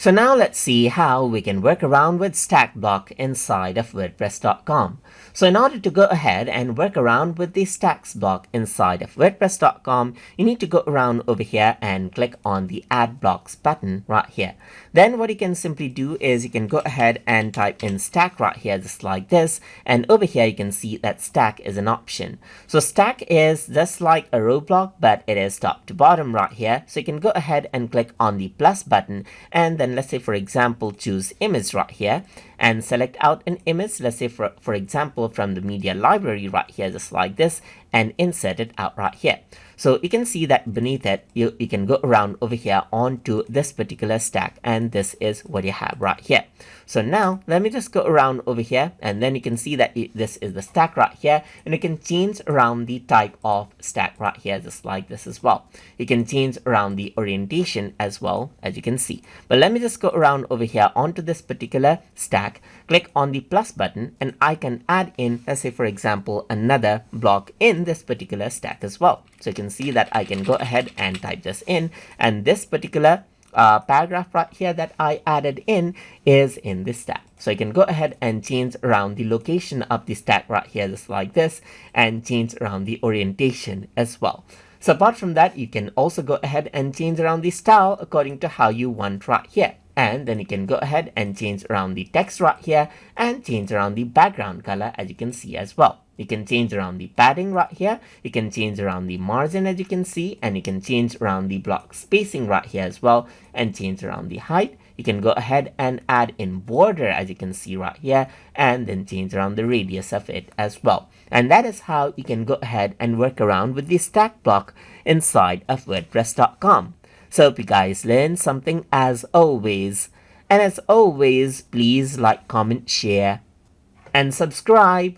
So now let's see how we can work around with stack block inside of wordpress.com. So in order to go ahead and work around with the stacks block inside of wordpress.com, you need to go around over here and click on the add blocks button right here. Then what you can simply do is you can go ahead and type in stack right here just like this, and over here you can see that stack is an option. So stack is just like a row block, but it is top to bottom right here. So you can go ahead and click on the plus button, and then let's say for example choose image right here and select out an image, let's say for example from the media library right here just like this, and insert it out right here. So you can see that beneath it you can go around over here onto this particular stack, and this is what you have right here. So now let me just go around over here, and then you can see that this is the stack right here, and you can change around the type of stack right here just like this as well. You can change around the orientation as well, as you can see. But let me just go around over here onto this particular stack, click on the plus button, and I can add in, let's say for example, another block in this particular stack as well. So you can see that I can go ahead and type this in, and this particular paragraph right here that I added in is in this stack. So you can go ahead and change around the location of the stack right here just like this, and change around the orientation as well. So apart from that, you can also go ahead and change around the style according to how you want right here. And then you can go ahead and change around the text right here, and change around the background color as you can see as well. You can change around the padding right here, you can change around the margin as you can see, and you can change around the block spacing right here as well, and change around the height. You can go ahead and add in border as you can see right here, and then change around the radius of it as well. And that is how you can go ahead and work around with the stack block inside of wordpress.com. So hope you guys learned something as always. And as always, please like, comment, share, and subscribe.